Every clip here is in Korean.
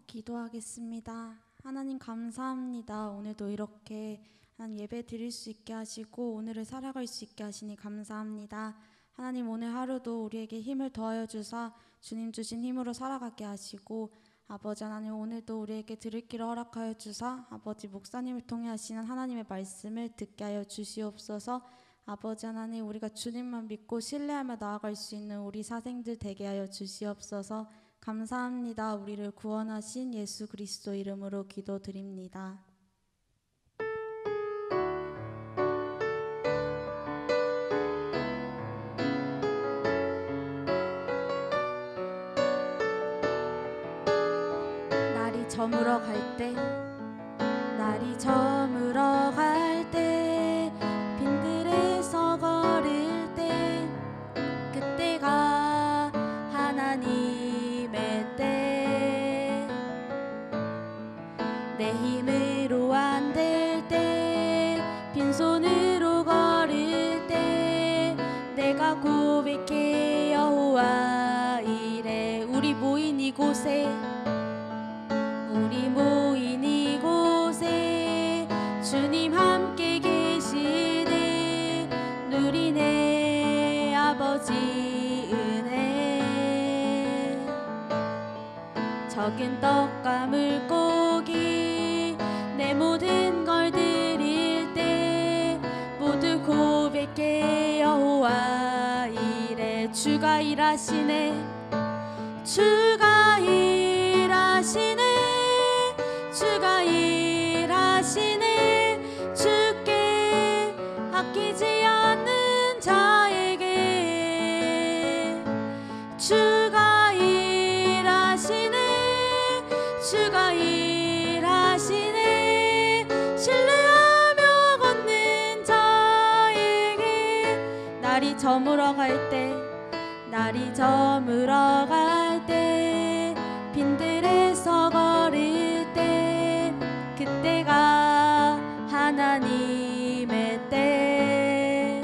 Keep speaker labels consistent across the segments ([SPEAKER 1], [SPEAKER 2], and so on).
[SPEAKER 1] 기도하겠습니다. 하나님 감사합니다. 오늘도 이렇게 하나님 예배 드릴 수 있게 하시고 오늘을 살아갈 수 있게 하시니 감사합니다. 하나님 오늘 하루도 우리에게 힘을 더하여 주사 주님 주신 힘으로 살아가게 하시고 아버지 하나님 오늘도 우리에게 들을 길을 허락하여 주사 아버지 목사님을 통해 하시는 하나님의 말씀을 듣게 하여 주시옵소서. 아버지 하나님 우리가 주님만 믿고 신뢰하며 나아갈 수 있는 우리 사생들 되게 하여 주시옵소서. 감사합니다. 우리를 구원하신 예수 그리스도 이름으로 기도드립니다. 날이 저물어 갈 때, 날이 저물어 갈 때, 빈들에서 걸을 때, 그때가 하나님의 때. 내 힘으로 안 될 때, 빈손으로 걸을 때, 내가 고백해 여호와 이래. 우리 모인 이곳에 주님 함께 계시네. 누리네 아버지 은혜. 적은 떡과 물고기 내 모든 걸 드릴 때 모두 고백해 여호와 이래. 주가 일하시네. 주가 일하시네. 주가 일하시네. 주께 아끼지 않는 자에게 주가 일하시네. 주가 일하시네. 신뢰하며 걷는 자에게. 날이 저물어 갈 때, 날이 저물어 갈 때, 빈들에서 걸을 때, 그때가 하나님의 때.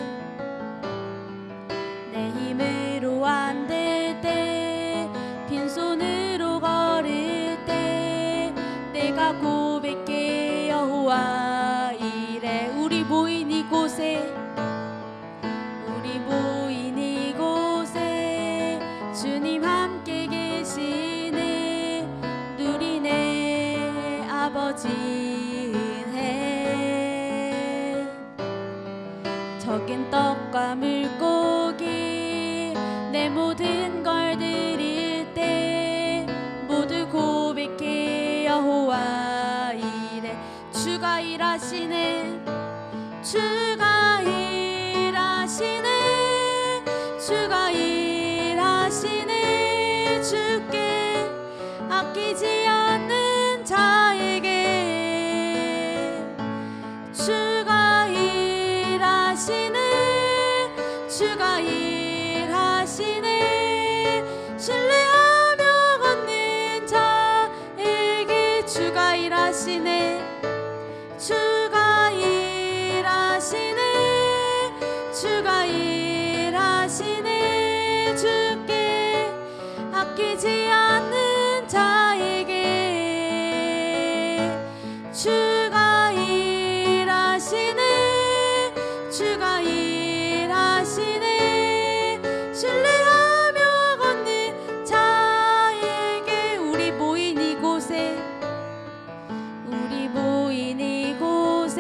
[SPEAKER 1] 내 힘으로 안 될 때, 빈손으로 걸을 때, 내가 고백해 여호와 이래. 우리 모인 이곳에, 우리 모인 이곳에 주님 함께 계시네. 누리네 아버지 은혜. 적은 떡과 물고기 내 모든 걸 드릴 때 모두 고백해 여호와 이래. 주가 일하시네. 주가 일하시네. 주가 일하시네. 주께 아끼지 않는 자에게 주가 일하시네. 주가 일하시네. 신뢰하며 걷는 자에게 주가 일하시네. 주가 일하시네. 주가 일하시네. 주께 아끼지 않는 자에게 주가 일하시네. 주가 일하시네. 신뢰하며 걷는 자에게. 우리 모인 이곳에, 우리 모인 이곳에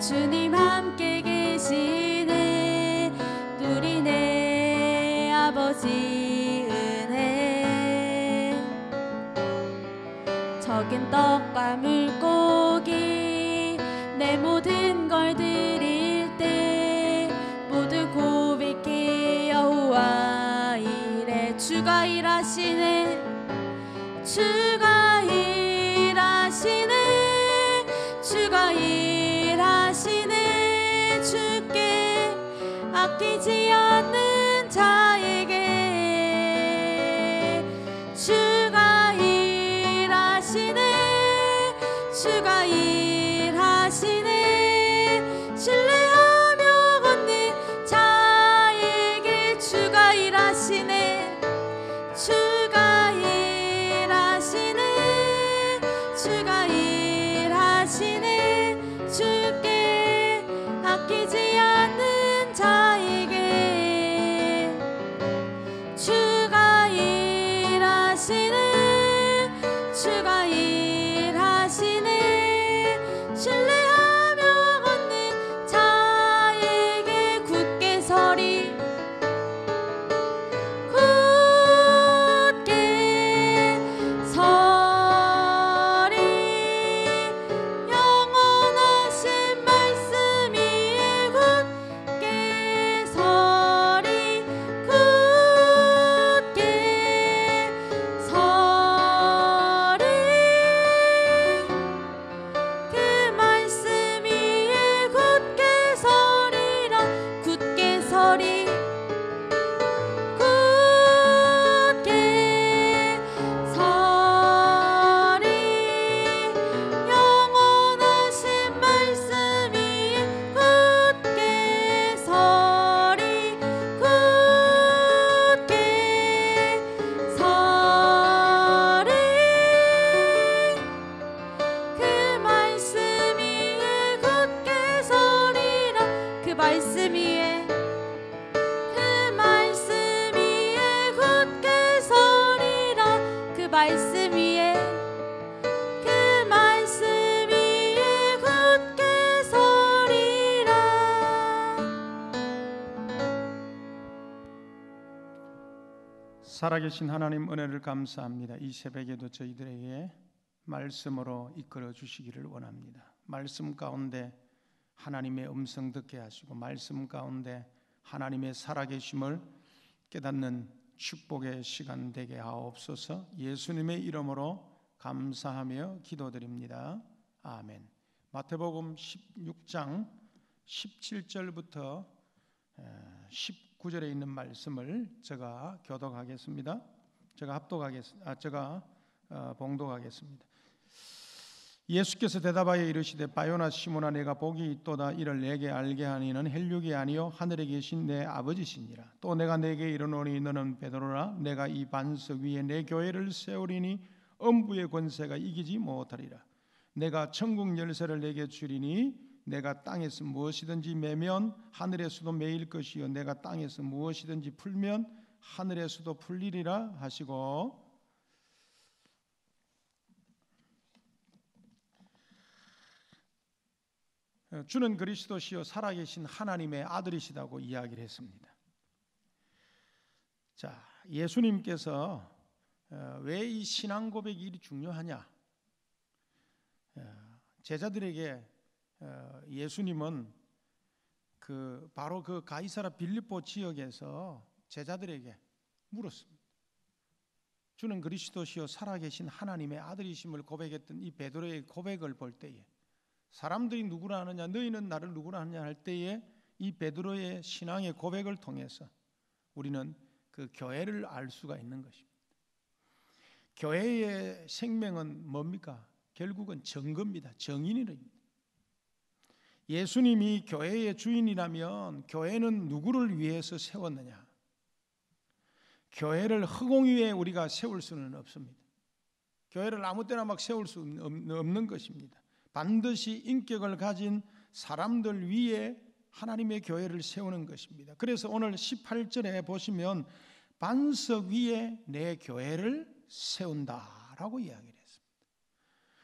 [SPEAKER 1] 주님 함께 계시네. 누리네 아버지 은혜. 적은 떡과 물고기 내 모든 걸 드릴 때 모두 고백해 여호와 이래. 주가 일하시네. 주가 일하시네. 주가 일하시네. 주께 아끼지 않는 자에게 주가 일하시네. 주가 일하시네. 신뢰하며 걷는 자에게 주가 일하시네. 주가 일하시네. 말씀 위에 그 말씀 위에 굳게 서리라.
[SPEAKER 2] 살아계신 하나님 은혜를 감사합니다. 이 새벽에도 저희들에게 말씀으로 이끌어 주시기를 원합니다. 말씀 가운데 하나님의 음성 듣게 하시고 말씀 가운데 하나님의 살아계심을 깨닫는 축복의 시간 되게 하옵소서. 예수님의 이름으로 감사하며 기도드립니다. 아멘. 마태복음 16장 17절부터 19절에 있는 말씀을 제가 교독하겠습니다. 제가 봉독하겠습니다. 예수께서 대답하여 이르시되 바요나 시몬아 내가 복이 있도다. 이를 내게 알게 하니는 혈육이 아니요 하늘에 계신 내 아버지시니라. 또 내가 내게 이르노니 너는 베드로라. 내가 이 반석 위에 내 교회를 세우리니 음부의 권세가 이기지 못하리라. 내가 천국 열쇠를 내게 주리니 내가 땅에서 무엇이든지 매면 하늘에서도 매일 것이요 내가 땅에서 무엇이든지 풀면 하늘에서도 풀리리라 하시고, 주는 그리스도시요 살아계신 하나님의 아들이시다고 이야기를 했습니다. 자, 예수님께서 왜 이 신앙 고백이 이리 중요하냐? 제자들에게 예수님은 바로 그 가이사라 빌립보 지역에서 제자들에게 물었습니다. 주는 그리스도시요 살아계신 하나님의 아들이심을 고백했던 이 베드로의 고백을 볼 때에 사람들이 누구라 하느냐, 너희는 나를 누구라 하느냐 할 때에 이 베드로의 신앙의 고백을 통해서 우리는 그 교회를 알 수가 있는 것입니다. 교회의 생명은 뭡니까? 결국은 정금입니다. 정인입니다. 예수님이 교회의 주인이라면 교회는 누구를 위해서 세웠느냐? 교회를 허공 위에 우리가 세울 수는 없습니다. 교회를 아무 때나 막 세울 수 없는 것입니다. 반드시 인격을 가진 사람들 위에 하나님의 교회를 세우는 것입니다. 그래서 오늘 18절에 보시면 반석 위에 내 교회를 세운다라고 이야기를 했습니다.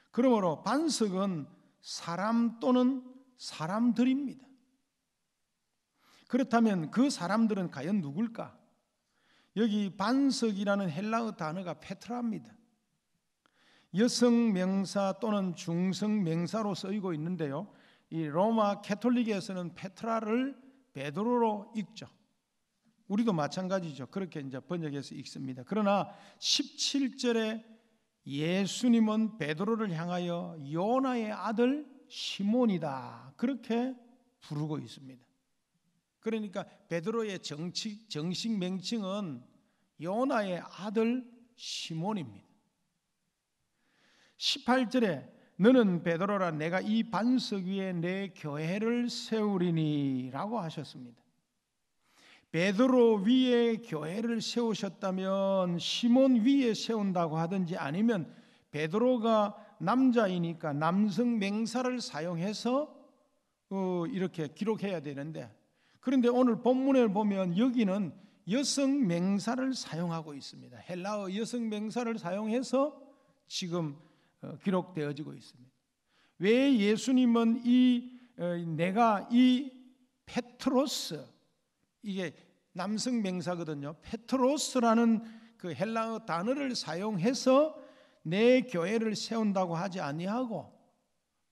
[SPEAKER 2] 그러므로 반석은 사람 또는 사람들입니다. 그렇다면 그 사람들은 과연 누굴까? 여기 반석이라는 헬라어 단어가 페트라입니다. 여성 명사 또는 중성 명사로 쓰이고 있는데요, 이 로마 캐톨릭에서는 페트라를 베드로로 읽죠. 우리도 마찬가지죠. 그렇게 이제 번역해서 읽습니다. 그러나 17절에 예수님은 베드로를 향하여 요나의 아들 시몬이다 그렇게 부르고 있습니다. 그러니까 베드로의 정식 명칭은 요나의 아들 시몬입니다. 18절에 너는 베드로라 내가 이 반석 위에 내 교회를 세우리니 라고 하셨습니다. 베드로 위에 교회를 세우셨다면 시몬 위에 세운다고 하든지 아니면 베드로가 남자이니까 남성 명사를 사용해서 이렇게 기록해야 되는데, 그런데 오늘 본문을 보면 여기는 여성 명사를 사용하고 있습니다. 헬라어 여성 명사를 사용해서 지금 기록되어지고 있습니다. 왜 예수님은 내가 이 페트로스, 이게 남성 명사거든요. 페트로스라는 그 헬라어 단어를 사용해서 내 교회를 세운다고 하지 아니하고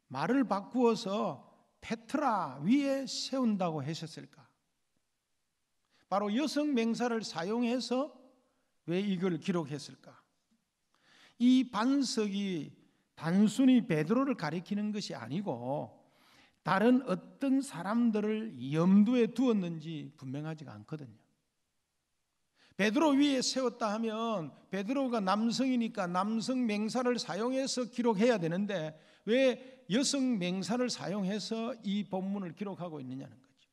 [SPEAKER 2] 말을 바꾸어서 페트라 위에 세운다고 하셨을까? 바로 여성 명사를 사용해서 왜 이걸 기록했을까? 이 반석이 단순히 베드로를 가리키는 것이 아니고 다른 어떤 사람들을 염두에 두었는지 분명하지가 않거든요. 베드로 위에 세웠다 하면 베드로가 남성이니까 남성 명사를 사용해서 기록해야 되는데 왜 여성 명사를 사용해서 이 본문을 기록하고 있느냐는 거죠.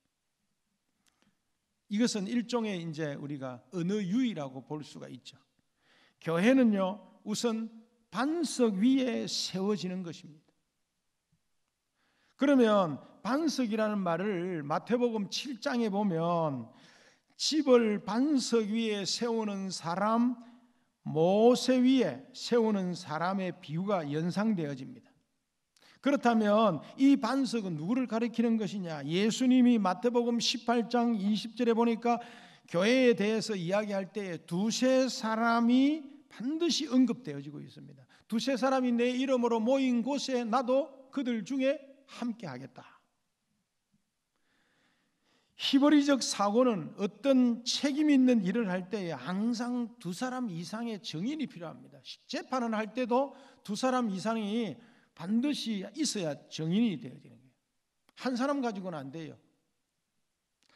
[SPEAKER 2] 이것은 일종의 이제 우리가 언어유희라고 볼 수가 있죠. 교회는요, 우선 반석 위에 세워지는 것입니다. 그러면 반석이라는 말을 마태복음 7장에 보면 집을 반석 위에 세우는 사람 모세 위에 세우는 사람의 비유가 연상되어집니다. 그렇다면 이 반석은 누구를 가리키는 것이냐? 예수님이 마태복음 18장 20절에 보니까 교회에 대해서 이야기할 때에 두세 사람이 반드시 언급되어지고 있습니다. 두세 사람이 내 이름으로 모인 곳에 나도 그들 중에 함께 하겠다. 히브리적 사고는 어떤 책임 있는 일을 할 때에 항상 두 사람 이상의 증인이 필요합니다. 재판을 할 때도 두 사람 이상이 반드시 있어야 증인이 되어지는 거예요. 한 사람 가지고는 안 돼요.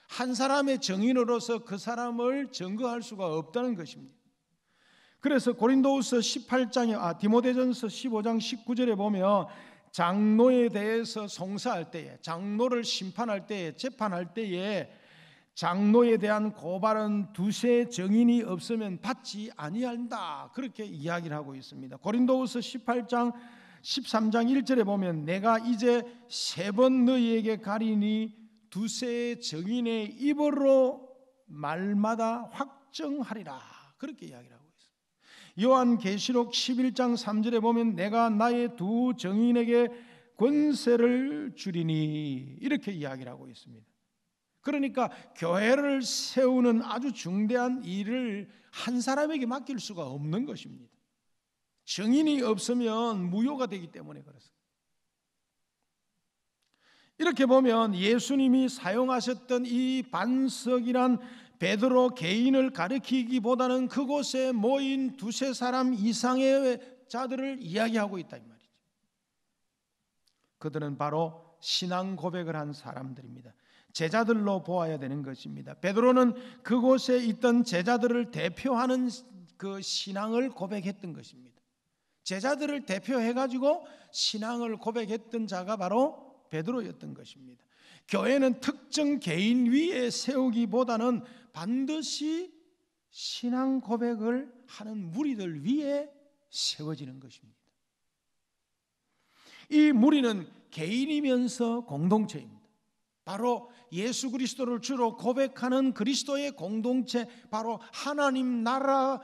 [SPEAKER 2] 한 사람의 증인으로서 그 사람을 증거할 수가 없다는 것입니다. 그래서 고린도후서 18장에 디모데전서 15장 19절에 보면 장로에 대해서 송사할 때에, 장로를 심판할 때에, 재판할 때에 장로에 대한 고발은 두세 증인이 없으면 받지 아니한다, 그렇게 이야기를 하고 있습니다. 고린도후서 18장 13장 1절에 보면 내가 이제 세 번 너희에게 가리니 두세 증인의 입으로 말마다 확정하리라, 그렇게 이야기를 하고 있습니다. 요한계시록 11장 3절에 보면 내가 나의 두 증인에게 권세를 주리니, 이렇게 이야기를 하고 있습니다. 그러니까 교회를 세우는 아주 중대한 일을 한 사람에게 맡길 수가 없는 것입니다. 증인이 없으면 무효가 되기 때문에 그렇습니다. 이렇게 보면 예수님이 사용하셨던 이 반석이란 베드로 개인을 가리키기보다는 그곳에 모인 두세 사람 이상의 자들을 이야기하고 있다 이 말이죠. 그들은 바로 신앙 고백을 한 사람들입니다. 제자들로 보아야 되는 것입니다. 베드로는 그곳에 있던 제자들을 대표하는 그 신앙을 고백했던 것입니다. 제자들을 대표해가지고 신앙을 고백했던 자가 바로 베드로였던 것입니다. 교회는 특정 개인 위에 세우기보다는 반드시 신앙 고백을 하는 무리들 위에 세워지는 것입니다. 이 무리는 개인이면서 공동체입니다. 바로 예수 그리스도를 주로 고백하는 그리스도의 공동체, 바로 하나님 나라의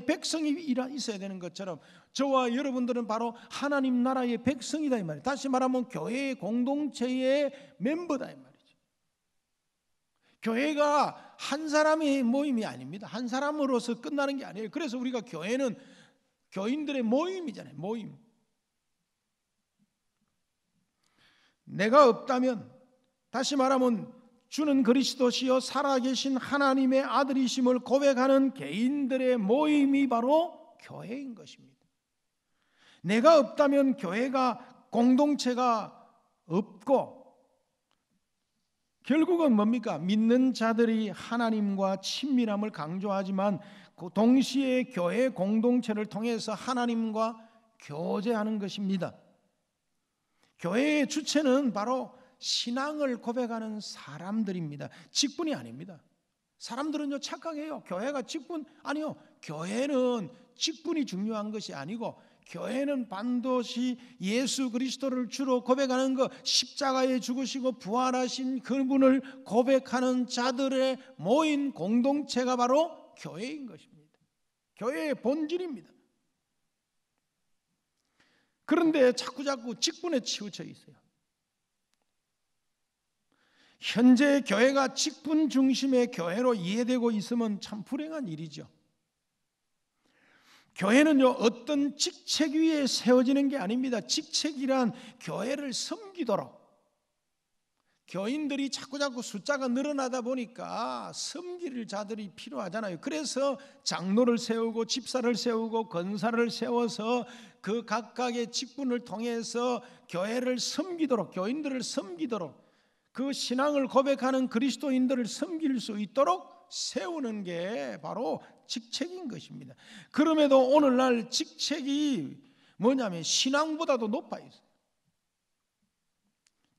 [SPEAKER 2] 백성이 있어야 되는 것처럼 저와 여러분들은 바로 하나님 나라의 백성이다 이 말이에요. 다시 말하면 교회의 공동체의 멤버다 이 말이죠. 교회가 한 사람의 모임이 아닙니다. 한 사람으로서 끝나는 게 아니에요. 그래서 우리가 교회는 교인들의 모임이잖아요. 모임. 내가 없다면, 다시 말하면 주는 그리스도시요 살아계신 하나님의 아들이심을 고백하는 개인들의 모임이 바로 교회인 것입니다. 내가 없다면 교회가, 공동체가 없고, 결국은 뭡니까? 믿는 자들이 하나님과 친밀함을 강조하지만 동시에 교회 공동체를 통해서 하나님과 교제하는 것입니다. 교회의 주체는 바로 신앙을 고백하는 사람들입니다. 직분이 아닙니다. 사람들은요 착각해요. 교회가 직분, 아니요. 교회는 직분이 중요한 것이 아니고 교회는 반드시 예수 그리스도를 주로 고백하는 것, 십자가에 죽으시고 부활하신 그분을 고백하는 자들의 모인 공동체가 바로 교회인 것입니다. 교회의 본질입니다. 그런데 자꾸 직분에 치우쳐 있어요. 현재 교회가 직분 중심의 교회로 이해되고 있으면 참 불행한 일이죠. 교회는요 어떤 직책 위에 세워지는 게 아닙니다. 직책이란 교회를 섬기도록, 교인들이 자꾸 숫자가 늘어나다 보니까 섬길 자들이 필요하잖아요. 그래서 장로를 세우고 집사를 세우고 권사를 세워서 그 각각의 직분을 통해서 교회를 섬기도록, 교인들을 섬기도록, 그 신앙을 고백하는 그리스도인들을 섬길 수 있도록 세우는 게 바로 직책인 것입니다. 그럼에도 오늘날 직책이 뭐냐면 신앙보다도 높아 있어요.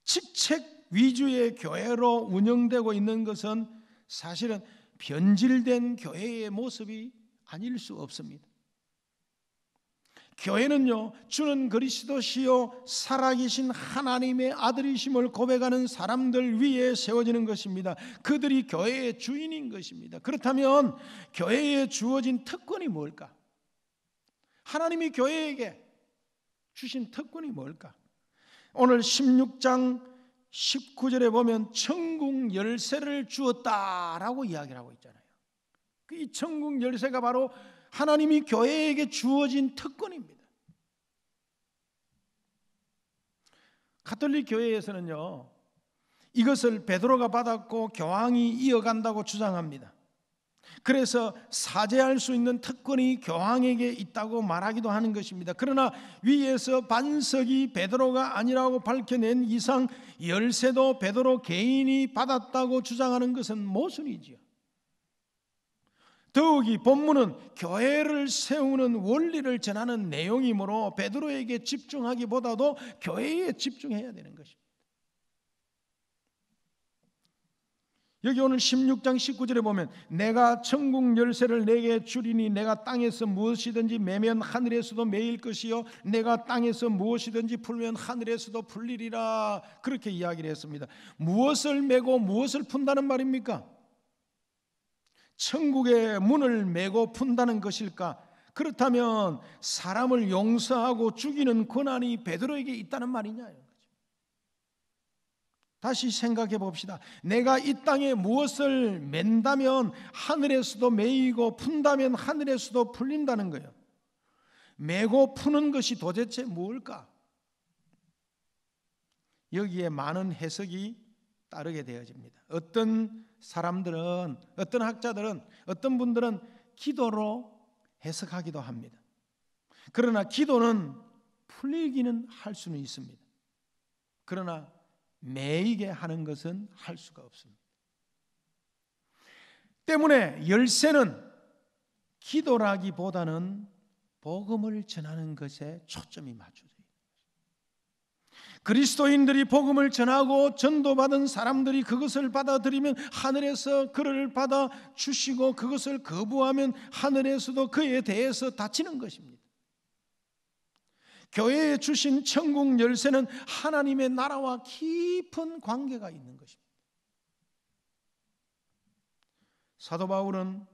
[SPEAKER 2] 직책 위주의 교회로 운영되고 있는 것은 사실은 변질된 교회의 모습이 아닐 수 없습니다. 교회는요, 주는 그리스도시요 살아계신 하나님의 아들이심을 고백하는 사람들 위에 세워지는 것입니다. 그들이 교회의 주인인 것입니다. 그렇다면 교회에 주어진 특권이 뭘까? 하나님이 교회에게 주신 특권이 뭘까? 오늘 16장 19절에 보면 천국 열쇠를 주었다라고 이야기를 하고 있잖아요. 이 천국 열쇠가 바로 하나님이 교회에게 주어진 특권입니다. 가톨릭 교회에서는요, 이것을 베드로가 받았고 교황이 이어간다고 주장합니다. 그래서 사죄할 수 있는 특권이 교황에게 있다고 말하기도 하는 것입니다. 그러나 위에서 반석이 베드로가 아니라고 밝혀낸 이상 열쇠도 베드로 개인이 받았다고 주장하는 것은 모순이지요. 더욱이 본문은 교회를 세우는 원리를 전하는 내용이므로 베드로에게 집중하기보다도 교회에 집중해야 되는 것입니다. 여기 오늘 16장 19절에 보면 내가 천국 열쇠를 내게 주리니 내가 땅에서 무엇이든지 매면 하늘에서도 매일 것이요 내가 땅에서 무엇이든지 풀면 하늘에서도 풀리리라, 그렇게 이야기를 했습니다. 무엇을 매고 무엇을 푼다는 말입니까? 천국의 문을 매고 푼다는 것일까? 그렇다면 사람을 용서하고 죽이는 권한이 베드로에게 있다는 말이냐요. 다시 생각해 봅시다. 내가 이 땅에 무엇을 맨다면 하늘에서도 매이고 푼다면 하늘에서도 풀린다는 거예요. 매고 푸는 것이 도대체 뭘까? 여기에 많은 해석이 따르게 되어집니다. 어떤 사람들은, 어떤 학자들은, 어떤 분들은 기도로 해석하기도 합니다. 그러나 기도는 풀리기는 할 수는 있습니다. 그러나 매이게 하는 것은 할 수가 없습니다. 때문에 열쇠는 기도라기보다는 복음을 전하는 것에 초점이 맞춰져 있습니다. 그리스도인들이 복음을 전하고 전도받은 사람들이 그것을 받아들이면 하늘에서 그를 받아 주시고 그것을 거부하면 하늘에서도 그에 대해서 닫히는 것입니다. 교회에 주신 천국 열쇠는 하나님의 나라와 깊은 관계가 있는 것입니다. 사도 바울은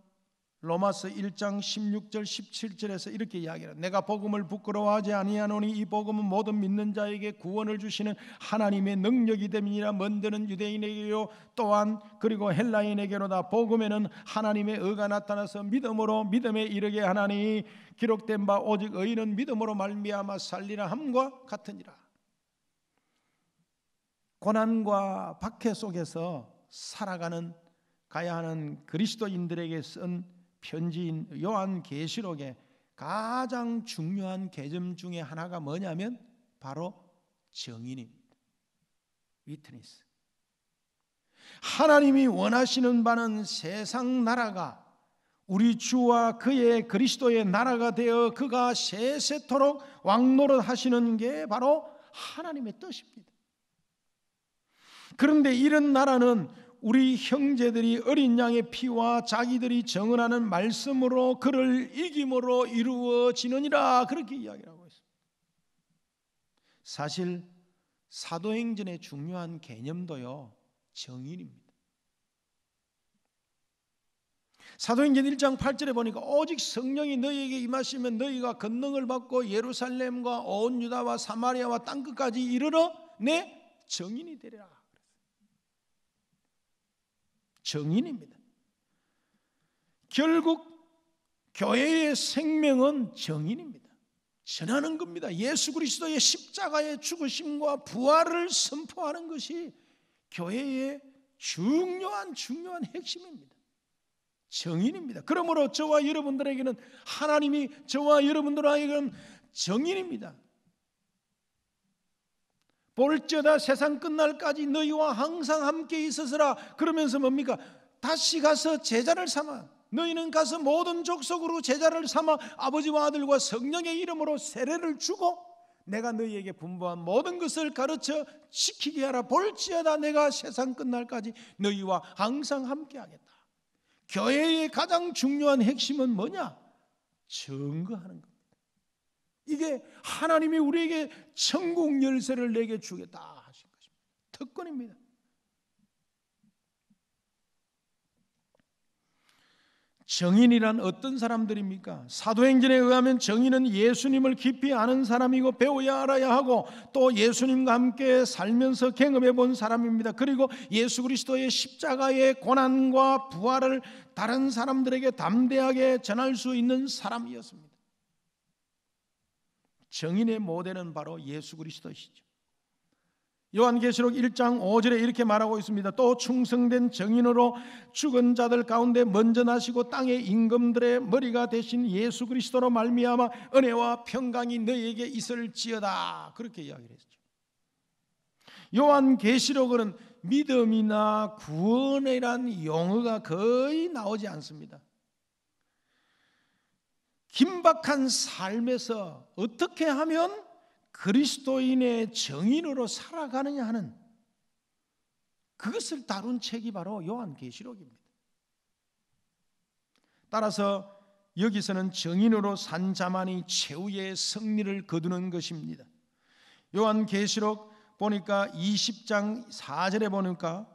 [SPEAKER 2] 로마서 1장 16절 17절에서 이렇게 이야기합니다. 내가 복음을 부끄러워하지 아니하노니 이 복음은 모든 믿는 자에게 구원을 주시는 하나님의 능력이 됨이니라. 먼저는 유대인에게요 또한 그리고 헬라인에게로다. 복음에는 하나님의 의가 나타나서 믿음으로 믿음에 이르게 하나니 기록된 바 오직 의인은 믿음으로 말미암아 살리라 함과 같으니라. 고난과 박해 속에서 살아가는 가야 하는 그리스도인들에게 쓴 편지인 요한계시록의 가장 중요한 개점 중에 하나가 뭐냐면 바로 증인입니다. 위트니스. 하나님이 원하시는 바는 세상 나라가 우리 주와 그의 그리스도의 나라가 되어 그가 세세토록 왕노릇 하시는 게 바로 하나님의 뜻입니다. 그런데 이런 나라는 우리 형제들이 어린 양의 피와 자기들이 정언하는 말씀으로 그를 이김으로 이루어지느니라, 그렇게 이야기하고 있습니다. 사실 사도행전의 중요한 개념도요 정인입니다. 사도행전 1장 8절에 보니까 오직 성령이 너희에게 임하시면 너희가 권능을 받고 예루살렘과 온 유다와 사마리아와 땅끝까지 이르러 내 정인이 되리라. 정인입니다. 결국 교회의 생명은 정인입니다. 전하는 겁니다. 예수 그리스도의 십자가의 죽으심과 부활을 선포하는 것이 교회의 중요한 핵심입니다. 정인입니다. 그러므로 저와 여러분들에게는 하나님이 저와 여러분들에게는 정인입니다. 볼지어다 세상 끝날까지 너희와 항상 함께 있으리라. 그러면서 뭡니까? 다시 가서 제자를 삼아 너희는 가서 모든 족속으로 제자를 삼아 아버지와 아들과 성령의 이름으로 세례를 주고 내가 너희에게 분부한 모든 것을 가르쳐 지키게 하라. 볼지어다 내가 세상 끝날까지 너희와 항상 함께 하겠다. 교회의 가장 중요한 핵심은 뭐냐? 증거하는 겁니다. 이게 하나님이 우리에게 천국 열쇠를 내게 주겠다 하신 것입니다. 특권입니다. 정인이란 어떤 사람들입니까? 사도행전에 의하면 정인은 예수님을 깊이 아는 사람이고 배워야 알아야 하고 또 예수님과 함께 살면서 경험해 본 사람입니다. 그리고 예수 그리스도의 십자가의 고난과 부활을 다른 사람들에게 담대하게 전할 수 있는 사람이었습니다. 정인의 모델은 바로 예수 그리스도시죠. 요한계시록 1장 5절에 이렇게 말하고 있습니다. 또 충성된 정인으로 죽은 자들 가운데 먼저 나시고 땅의 임금들의 머리가 되신 예수 그리스도로 말미암아 은혜와 평강이 너희에게 있을지어다, 그렇게 이야기를 했죠. 요한계시록은 믿음이나 구원이란 용어가 거의 나오지 않습니다. 긴박한 삶에서 어떻게 하면 그리스도인의 정인으로 살아가느냐 하는 그것을 다룬 책이 바로 요한계시록입니다. 따라서 여기서는 정인으로 산 자만이 최후의 승리를 거두는 것입니다. 요한계시록 보니까 20장 4절에 보니까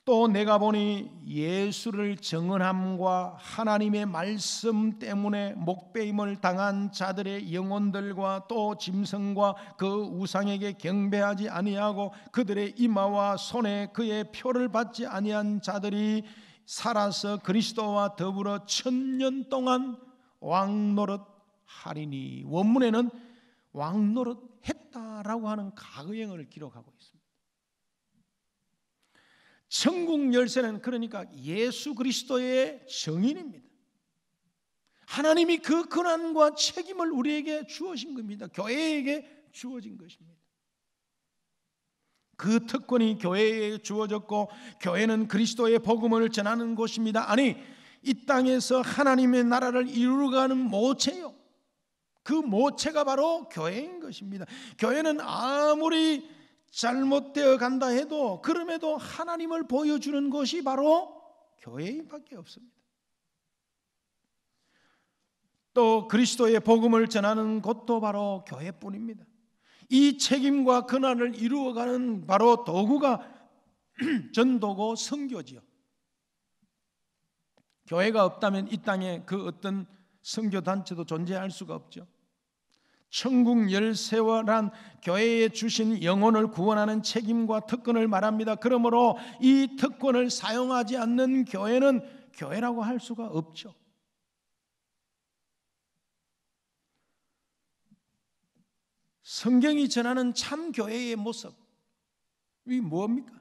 [SPEAKER 2] 또 내가 보니 예수를 정언함과 하나님의 말씀 때문에 목배임을 당한 자들의 영혼들과 또 짐승과 그 우상에게 경배하지 아니하고 그들의 이마와 손에 그의 표를 받지 아니한 자들이 살아서 그리스도와 더불어 1000년 동안 왕노릇하리니, 원문에는 왕노릇했다라고 하는 가거형을 기록하고 있습니다. 천국 열쇠는 그러니까 예수 그리스도의 정인입니다. 하나님이 그 권한과 책임을 우리에게 주어진 겁니다. 교회에게 주어진 것입니다. 그 특권이 교회에 주어졌고 교회는 그리스도의 복음을 전하는 곳입니다. 아니, 이 땅에서 하나님의 나라를 이루어가는 모체요, 그 모체가 바로 교회인 것입니다. 교회는 아무리 잘못되어 간다 해도 그럼에도 하나님을 보여주는 것이 바로 교회밖에 없습니다. 또 그리스도의 복음을 전하는 것도 바로 교회뿐입니다. 이 책임과 권한을 이루어가는 바로 도구가 전도고 선교지요. 교회가 없다면 이 땅에 그 어떤 선교단체도 존재할 수가 없죠. 천국 열쇠와란 교회에 주신 영혼을 구원하는 책임과 특권을 말합니다. 그러므로 이 특권을 사용하지 않는 교회는 교회라고 할 수가 없죠. 성경이 전하는 참 교회의 모습이 뭡니까?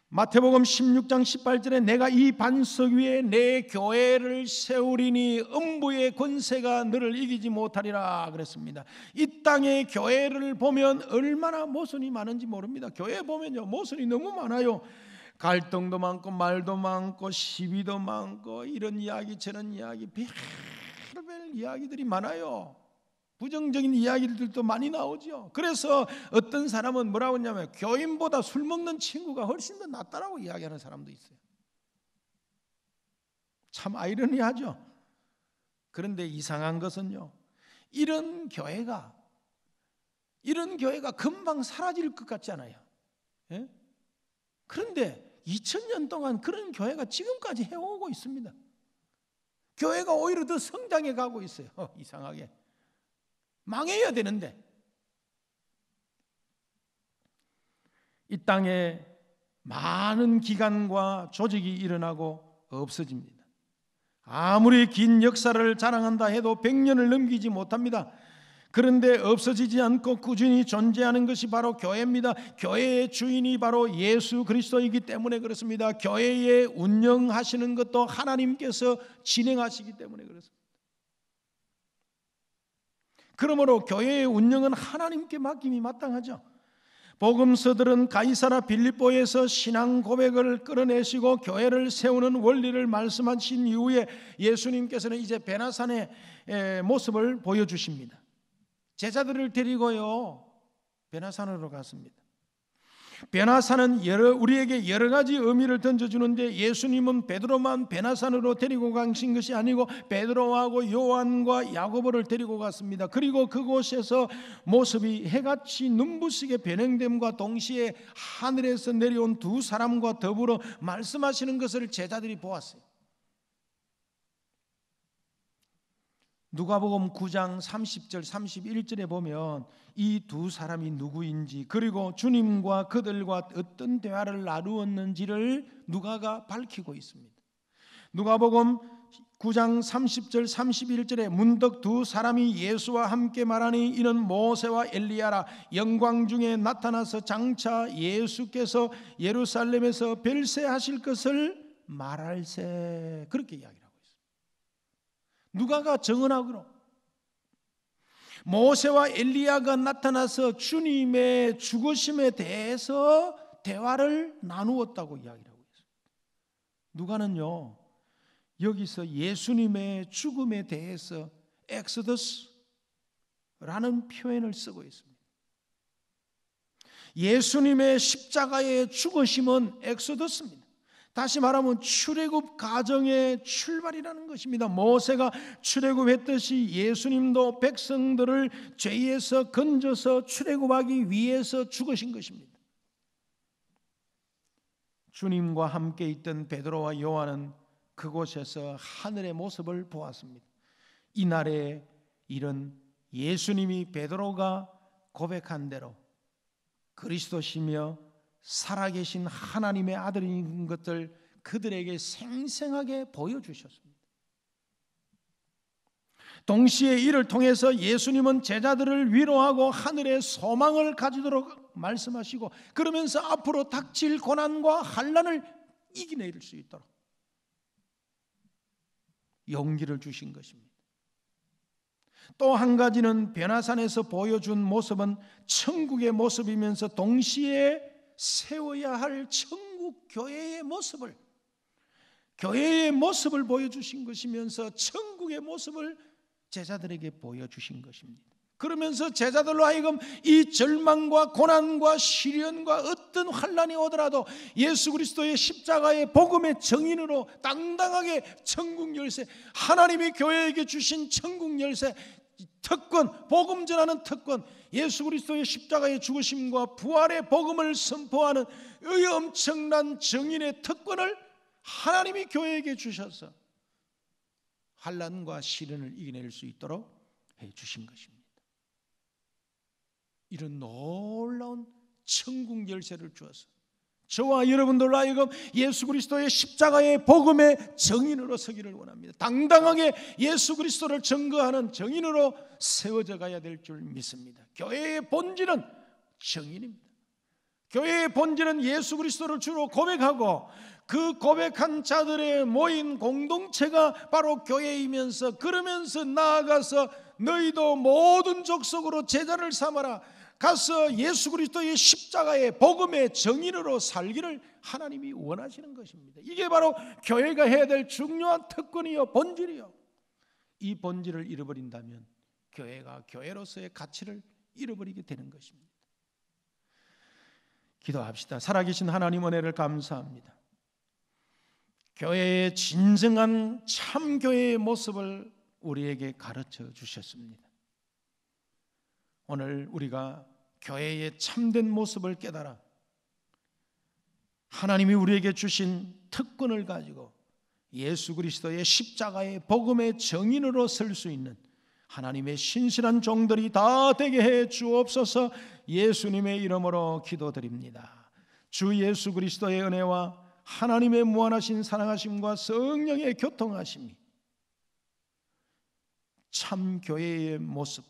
[SPEAKER 2] 마태복음 16장 18절에 내가 이 반석 위에 내 교회를 세우리니 음부의 권세가 너를 이기지 못하리라 그랬습니다. 이 땅의 교회를 보면 얼마나 모순이 많은지 모릅니다. 교회 보면요, 모순이 너무 많아요. 갈등도 많고 말도 많고 시비도 많고 이런 이야기 저런 이야기 별별 이야기들이 많아요. 부정적인 이야기들도 많이 나오죠. 그래서 어떤 사람은 뭐라고 하냐면 교인보다 술 먹는 친구가 훨씬 더 낫다라고 이야기하는 사람도 있어요. 참 아이러니하죠. 그런데 이상한 것은요, 이런 교회가 금방 사라질 것 같지 않아요? 예? 그런데 2000년 동안 그런 교회가 지금까지 해오고 있습니다. 교회가 오히려 더 성장해 가고 있어요. 이상하게 망해야 되는데 이 땅에 많은 기관과 조직이 일어나고 없어집니다. 아무리 긴 역사를 자랑한다 해도 100년을 넘기지 못합니다. 그런데 없어지지 않고 꾸준히 존재하는 것이 바로 교회입니다. 교회의 주인이 바로 예수 그리스도이기 때문에 그렇습니다. 교회에 운영하시는 것도 하나님께서 진행하시기 때문에 그렇습니다. 그러므로 교회의 운영은 하나님께 맡김이 마땅하죠. 복음서들은 가이사라 빌립보에서 신앙 고백을 끌어내시고 교회를 세우는 원리를 말씀하신 이후에 예수님께서는 이제 베나산의 모습을 보여주십니다. 제자들을 데리고요 베나산으로 갔습니다. 베나산은 우리에게 여러 가지 의미를 던져주는데 예수님은 베드로만 베나산으로 데리고 가신 것이 아니고 베드로하고 요한과 야고보를 데리고 갔습니다. 그리고 그곳에서 모습이 해같이 눈부시게 변형됨과 동시에 하늘에서 내려온 두 사람과 더불어 말씀하시는 것을 제자들이 보았어요. 누가복음 9장 30절 31절에 보면 이 두 사람이 누구인지 그리고 주님과 그들과 어떤 대화를 나누었는지를 누가가 밝히고 있습니다. 누가복음 9장 30절 31절에 문득 두 사람이 예수와 함께 말하니 이는 모세와 엘리야라 영광 중에 나타나서 장차 예수께서 예루살렘에서 별세하실 것을 말할세, 그렇게 이야기합니다. 누가가 정언하기로 모세와 엘리야가 나타나서 주님의 죽으심에 대해서 대화를 나누었다고 이야기를 하고 있습니다. 누가는요, 여기서 예수님의 죽음에 대해서 엑소더스라는 표현을 쓰고 있습니다. 예수님의 십자가의 죽으심은 엑소더스입니다. 다시 말하면 출애굽 가정의 출발이라는 것입니다. 모세가 출애굽했듯이 예수님도 백성들을 죄에서 건져서 출애굽하기 위해서 죽으신 것입니다. 주님과 함께 있던 베드로와 요한은 그곳에서 하늘의 모습을 보았습니다. 이날의 일은 예수님이 베드로가 고백한 대로 그리스도시며 살아계신 하나님의 아들인 것들 그들에게 생생하게 보여주셨습니다. 동시에 이를 통해서 예수님은 제자들을 위로하고 하늘의 소망을 가지도록 말씀하시고 그러면서 앞으로 닥칠 고난과 환난을 이겨낼 수 있도록 용기를 주신 것입니다. 또 한 가지는 변화산에서 보여준 모습은 천국의 모습이면서 동시에 세워야 할 천국 교회의 모습을 보여주신 것이면서 천국의 모습을 제자들에게 보여주신 것입니다. 그러면서 제자들로 하여금 이 절망과 고난과 시련과 어떤 환난이 오더라도 예수 그리스도의 십자가의 복음의 정인으로 당당하게 천국 열쇠, 하나님이 교회에게 주신 천국 열쇠, 특권, 복음 전하는 특권, 예수 그리스도의 십자가의 죽으심과 부활의 복음을 선포하는 이 엄청난 정인의 특권을 하나님이 교회에게 주셔서 환난과 시련을 이겨낼 수 있도록 해주신 것입니다. 이런 놀라운 천국 열쇠를 주어서 저와 여러분들로 하여금 예수 그리스도의 십자가의 복음의 정인으로 서기를 원합니다. 당당하게 예수 그리스도를 증거하는 정인으로 세워져 가야 될 줄 믿습니다. 교회의 본질은 정인입니다. 교회의 본질은 예수 그리스도를 주로 고백하고 그 고백한 자들의 모인 공동체가 바로 교회이면서 그러면서 나아가서 너희도 모든 족속으로 제자를 삼아라, 가서 예수 그리스도의 십자가의 복음의 정인으로 살기를 하나님이 원하시는 것입니다. 이게 바로 교회가 해야 될 중요한 특권이요 본질이요. 이 본질을 잃어버린다면 교회가 교회로서의 가치를 잃어버리게 되는 것입니다. 기도합시다. 살아계신 하나님 은혜를 감사합니다. 교회의 진정한 참교회의 모습을 우리에게 가르쳐 주셨습니다. 오늘 우리가 교회의 참된 모습을 깨달아 하나님이 우리에게 주신 특권을 가지고 예수 그리스도의 십자가의 복음의 정인으로 설 수 있는 하나님의 신실한 종들이 다 되게 해 주옵소서. 예수님의 이름으로 기도드립니다. 주 예수 그리스도의 은혜와 하나님의 무한하신 사랑하심과 성령의 교통하심이 참 교회의 모습,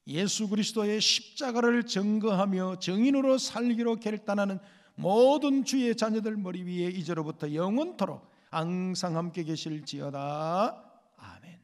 [SPEAKER 2] 예수 그리스도의 십자가를 증거하며 정인으로 살기로 결단하는 모든 주의 자녀들 머리 위에 이제로부터 영원토록 항상 함께 계실지어다. 아멘.